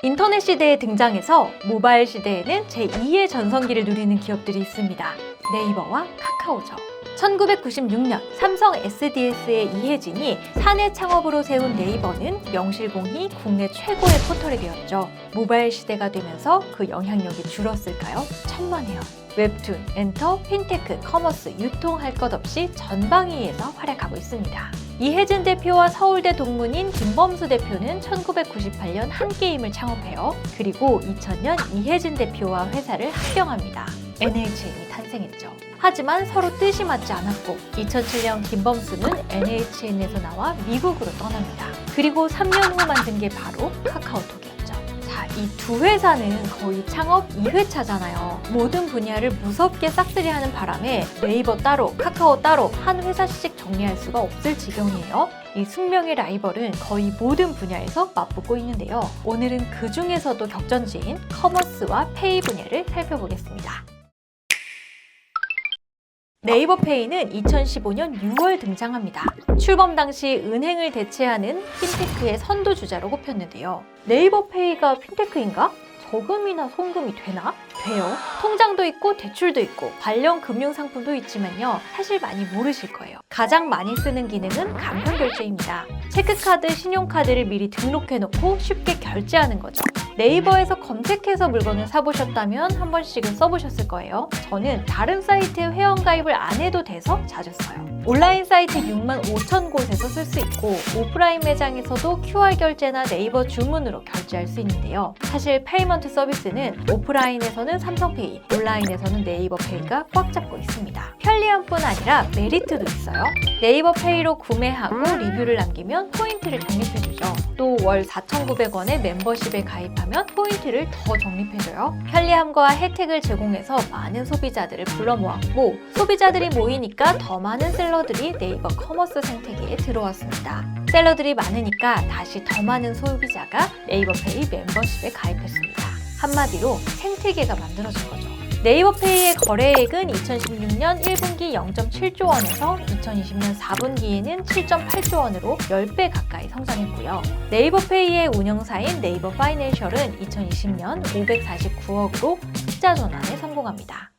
인터넷 시대에 등장해서 모바일 시대에는 제2의 전성기를 누리는 기업들이 있습니다. 네이버와 카카오죠. 1996년 삼성 SDS의 이혜진이 사내 창업으로 세운 네이버는 명실공히 국내 최고의 포털이 되었죠. 모바일 시대가 되면서 그 영향력이 줄었을까요? 천만에요. 웹툰, 엔터, 핀테크, 커머스, 유통 할 것 없이 전방위에서 활약하고 있습니다. 이혜진 대표와 서울대 동문인 김범수 대표는 1998년 한게임을 창업해요. 그리고 2000년 이혜진 대표와 회사를 합병합니다. NHN이 탄생했죠. 하지만 서로 뜻이 맞지 않았고 2007년 김범수는 NHN에서 나와 미국으로 떠납니다. 그리고 3년 후 만든 게 바로 카카오톡이었죠. 자, 이 두 회사는 거의 창업 2회차잖아요. 모든 분야를 무섭게 싹쓸이하는 바람에 네이버 따로, 카카오 따로 한 회사씩 정리할 수가 없을 지경이에요. 이 숙명의 라이벌은 거의 모든 분야에서 맞붙고 있는데요. 오늘은 그 중에서도 격전지인 커머스와 페이 분야를 살펴보겠습니다. 네이버페이는 2015년 6월 등장합니다. 출범 당시 은행을 대체하는 핀테크의 선도주자로 꼽혔는데요. 네이버페이가 핀테크인가? 저금이나 송금이 되나? 돼요. 통장도 있고 대출도 있고 관련 금융상품도 있지만요. 사실 많이 모르실 거예요. 가장 많이 쓰는 기능은 간편 결제입니다. 체크카드, 신용카드를 미리 등록해놓고 쉽게 결제하는 거죠. 네이버에서 검색해서 물건을 사보셨다면 한 번씩은 써보셨을 거예요. 저는 다른 사이트에 회원가입을 안 해도 돼서 자주 써요. 온라인 사이트 65,000곳에서 쓸 수 있고 오프라인 매장에서도 QR 결제나 네이버 주문으로 결제할 수 있는데요. 사실 페이먼트 서비스는 오프라인에서는 삼성페이, 온라인에서는 네이버페이가 꽉 잡고 있습니다. 편리함뿐 아니라 메리트도 있어요. 네이버페이로 구매하고 리뷰를 남기면 포인트를 적립해주죠. 또 월 4,900원의 멤버십에 가입하면 포인트를 더 적립해줘요. 편리함과 혜택을 제공해서 많은 소비자들을 불러 모았고 소비자들이 모이니까 더 많은 셀러들이 네이버 커머스 생태계에 들어왔습니다. 셀러들이 많으니까 다시 더 많은 소비자가 네이버페이 멤버십에 가입했습니다. 한마디로 생태계가 만들어진 거죠. 네이버페이의 거래액은 2016년 1분기 0.7조 원에서 2020년 4분기에는 7.8조 원으로 10배 가까이 성장했고요. 네이버페이의 운영사인 네이버 파이낸셜은 2020년 549억으로 흑자 전환에 성공합니다.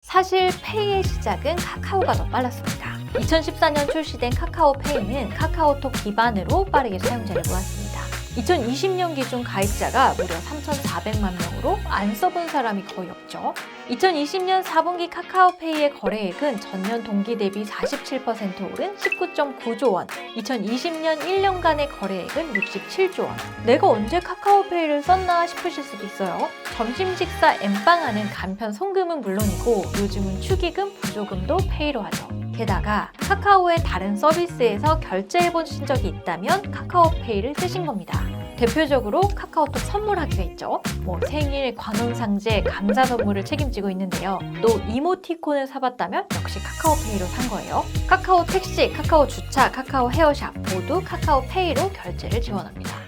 사실 페이의 시작은 카카오가 더 빨랐습니다. 2014년 출시된 카카오페이는 카카오톡 기반으로 빠르게 사용자를 모았습니다. 2020년 기준 가입자가 무려 3,400만 명으로 안 써본 사람이 거의 없죠. 2020년 4분기 카카오페이의 거래액은 전년 동기 대비 47% 오른 19.9조 원, 2020년 1년간의 거래액은 67조 원. 내가 언제 카카오페이를 썼나 싶으실 수도 있어요. 점심 식사 엠빵하는 간편 송금은 물론이고 요즘은 축의금, 부조금도 페이로 하죠. 게다가 카카오의 다른 서비스에서 결제해보신 적이 있다면 카카오페이를 쓰신 겁니다. 대표적으로 카카오톡 선물하기가 있죠. 생일, 관혼상제, 감사 선물을 책임지고 있는데요. 또 이모티콘을 사봤다면 역시 카카오페이로 산 거예요. 카카오 택시, 카카오 주차, 카카오 헤어샵 모두 카카오페이로 결제를 지원합니다.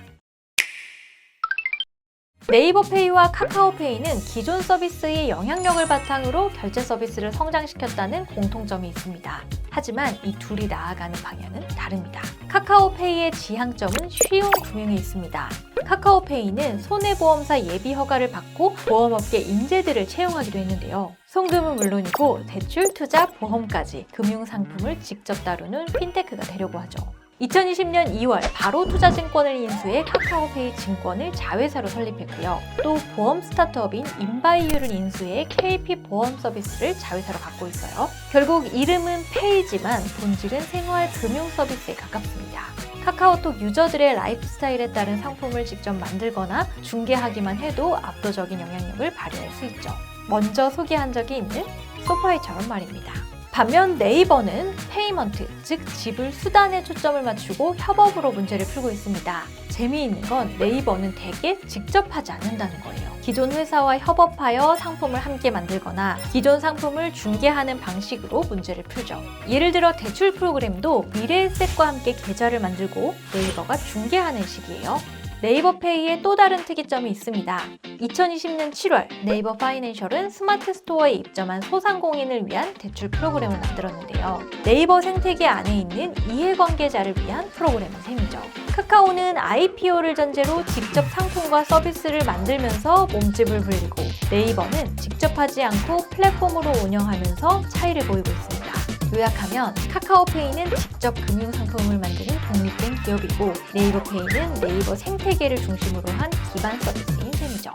네이버페이와 카카오페이는 기존 서비스의 영향력을 바탕으로 결제 서비스를 성장시켰다는 공통점이 있습니다. 하지만 이 둘이 나아가는 방향은 다릅니다. 카카오페이의 지향점은 쉬운 금융에 있습니다. 카카오페이는 손해보험사 예비 허가를 받고 보험업계 인재들을 채용하기도 했는데요. 송금은 물론이고 대출, 투자, 보험까지 금융상품을 직접 다루는 핀테크가 되려고 하죠. 2020년 2월 바로 투자증권을 인수해 카카오페이 증권을 자회사로 설립했고요. 또 보험 스타트업인 인바이유를 인수해 KP 보험 서비스를 자회사로 갖고 있어요. 결국 이름은 페이지만 본질은 생활 금융 서비스에 가깝습니다. 카카오톡 유저들의 라이프 스타일에 따른 상품을 직접 만들거나 중개하기만 해도 압도적인 영향력을 발휘할 수 있죠. 먼저 소개한 적이 있는 소파이처럼 말입니다. 반면 네이버는 페이먼트, 즉 지불 수단에 초점을 맞추고 협업으로 문제를 풀고 있습니다. 재미있는 건 네이버는 대개 직접 하지 않는다는 거예요. 기존 회사와 협업하여 상품을 함께 만들거나 기존 상품을 중개하는 방식으로 문제를 풀죠. 예를 들어 대출 프로그램도 미래에셋과 함께 계좌를 만들고 네이버가 중개하는 식이에요. 네이버페이의 또 다른 특이점이 있습니다. 2020년 7월 네이버 파이낸셜은 스마트 스토어에 입점한 소상공인을 위한 대출 프로그램을 만들었는데요. 네이버 생태계 안에 있는 이해관계자를 위한 프로그램인 셈이죠. 카카오는 IPO를 전제로 직접 상품과 서비스를 만들면서 몸집을 불리고, 네이버는 직접 하지 않고 플랫폼으로 운영하면서 차이를 보이고 있습니다. 요약하면 카카오페이는 직접 금융상품을 만드는 독립된 기업이고, 네이버페이는 네이버 생태계를 중심으로 한 기반 서비스인 셈이죠.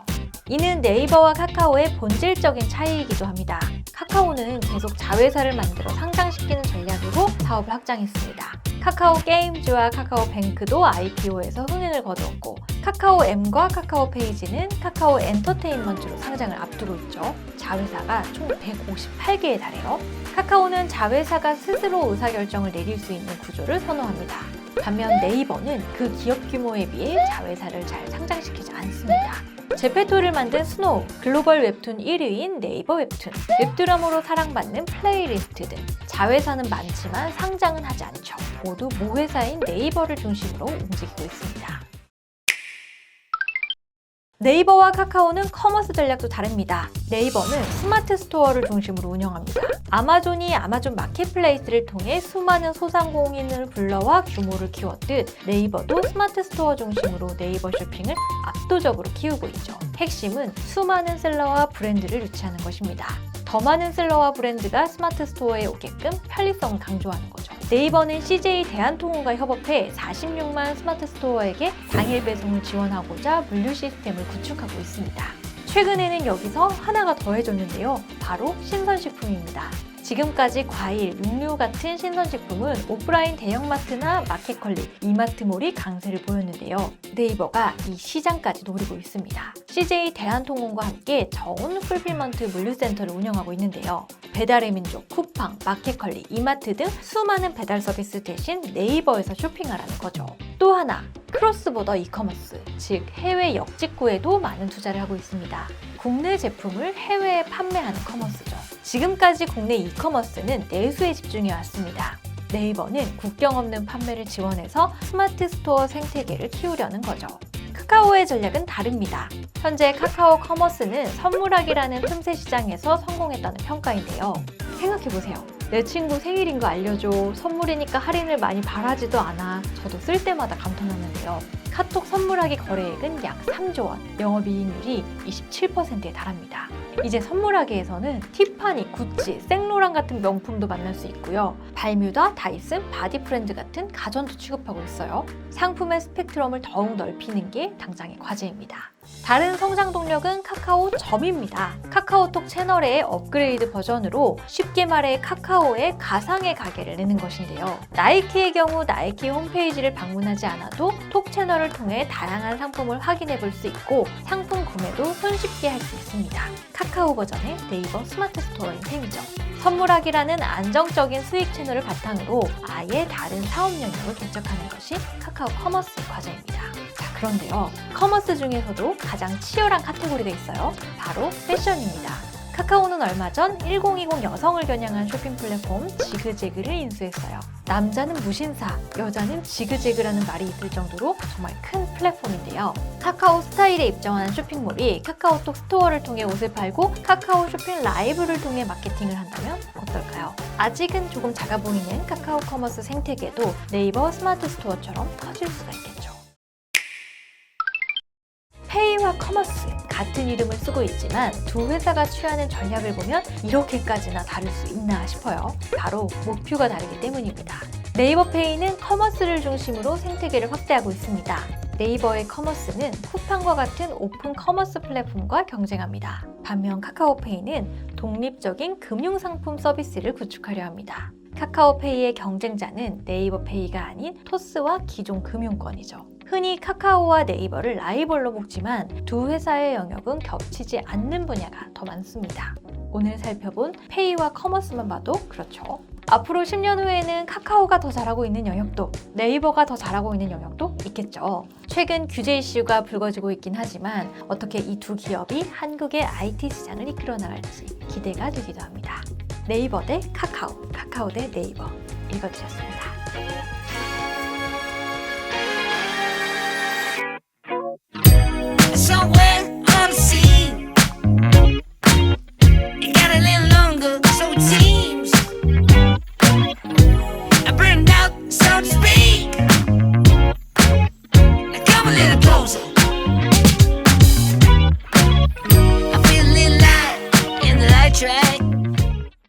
이는 네이버와 카카오의 본질적인 차이이기도 합니다. 카카오는 계속 자회사를 만들어 상장시키는 전략으로 사업을 확장했습니다. 카카오 게임즈와 카카오 뱅크도 IPO에서 흥행을 거두었고, 카카오 M과 카카오 페이지는 카카오 엔터테인먼트로 상장을 앞두고 있죠. 자회사가 총 158개에 달해요. 카카오는 자회사가 스스로 의사결정을 내릴 수 있는 구조를 선호합니다. 반면 네이버는 그 기업 규모에 비해 자회사를 잘 상장시키지 않습니다. 제페토를 만든 스노우, 글로벌 웹툰 1위인 네이버 웹툰, 웹드럼으로 사랑받는 플레이리스트 등 자회사는 많지만 상장은 하지 않죠. 모두 모회사인 네이버를 중심으로 움직이고 있습니다. 네이버와 카카오는 커머스 전략도 다릅니다. 네이버는 스마트 스토어를 중심으로 운영합니다. 아마존이 아마존 마켓플레이스를 통해 수많은 소상공인을 불러와 규모를 키웠듯, 네이버도 스마트 스토어 중심으로 네이버 쇼핑을 압도적으로 키우고 있죠. 핵심은 수많은 셀러와 브랜드를 유치하는 것입니다. 더 많은 셀러와 브랜드가 스마트 스토어에 오게끔 편리성을 강조하는 거죠. 네이버는 CJ 대한통운과 협업해 46만 스마트 스토어에게 당일 배송을 지원하고자 물류 시스템을 구축하고 있습니다. 최근에는 여기서 하나가 더해졌는데요. 바로 신선식품입니다. 지금까지 과일, 육류 같은 신선식품은 오프라인 대형마트나 마켓컬리, 이마트몰이 강세를 보였는데요. 네이버가 이 시장까지 노리고 있습니다. CJ 대한통운과 함께 저온 풀필먼트 물류센터를 운영하고 있는데요. 배달의 민족, 쿠팡, 마켓컬리, 이마트 등 수많은 배달 서비스 대신 네이버에서 쇼핑하라는 거죠. 또 하나, 크로스보더 이커머스, 즉 해외 역직구에도 많은 투자를 하고 있습니다. 국내 제품을 해외에 판매하는 커머스죠. 지금까지 국내 이커머스는 내수에 집중해 왔습니다. 네이버는 국경 없는 판매를 지원해서 스마트 스토어 생태계를 키우려는 거죠. 카카오의 전략은 다릅니다. 현재 카카오 커머스는 선물하기라는 틈새 시장에서 성공했다는 평가인데요. 생각해보세요. 내 친구 생일인 거 알려줘. 선물이니까 할인을 많이 바라지도 않아. 저도 쓸 때마다 감탄하는데요. 카톡 선물하기 거래액은 약 3조 원, 영업이익률이 27%에 달합니다. 이제 선물하기에서는 티파니, 구찌, 생로랑 같은 명품도 만날 수 있고요. 발뮤다, 다이슨, 바디프렌드 같은 가전도 취급하고 있어요. 상품의 스펙트럼을 더욱 넓히는 게 당장의 과제입니다. 다른 성장 동력은 카카오 점입니다. 카카오톡 채널의 업그레이드 버전으로 쉽게 말해 카카오의 가상의 가게를 내는 것인데요. 나이키의 경우 나이키 홈페이지를 방문하지 않아도 톡 채널을 통해 다양한 상품을 확인해 볼 수 있고, 상품 구매도 손쉽게 할 수 있습니다. 카카오 버전의 네이버 스마트 스토어인 셈이죠. 선물하기라는 안정적인 수익 채널을 바탕으로 아예 다른 사업 영역을 개척하는 것이 카카오 커머스의 과제입니다. 자, 그런데요. 커머스 중에서도 가장 치열한 카테고리가 있어요. 바로 패션입니다. 카카오는 얼마 전 1020 여성을 겨냥한 쇼핑 플랫폼 지그재그를 인수했어요. 남자는 무신사, 여자는 지그재그라는 말이 있을 정도로 정말 큰 플랫폼인데요. 카카오 스타일에 입점한 쇼핑몰이 카카오톡 스토어를 통해 옷을 팔고 카카오 쇼핑 라이브를 통해 마케팅을 한다면 어떨까요? 아직은 조금 작아 보이는 카카오 커머스 생태계도 네이버 스마트 스토어처럼 커질 수가 있겠죠. 페이와 커머스, 같은 이름을 쓰고 있지만 두 회사가 취하는 전략을 보면 이렇게까지나 다를 수 있나 싶어요. 바로 목표가 다르기 때문입니다. 네이버페이는 커머스를 중심으로 생태계를 확대하고 있습니다. 네이버의 커머스는 쿠팡과 같은 오픈 커머스 플랫폼과 경쟁합니다. 반면 카카오페이는 독립적인 금융상품 서비스를 구축하려 합니다. 카카오페이의 경쟁자는 네이버페이가 아닌 토스와 기존 금융권이죠. 흔히 카카오와 네이버를 라이벌로 묶지만 두 회사의 영역은 겹치지 않는 분야가 더 많습니다. 오늘 살펴본 페이와 커머스만 봐도 그렇죠. 앞으로 10년 후에는 카카오가 더 잘하고 있는 영역도, 네이버가 더 잘하고 있는 영역도 있겠죠. 최근 규제 이슈가 불거지고 있긴 하지만 어떻게 이 두 기업이 한국의 IT 시장을 이끌어 나갈지 기대가 되기도 합니다. 네이버 대 카카오, 카카오 대 네이버 읽어주셨습니다.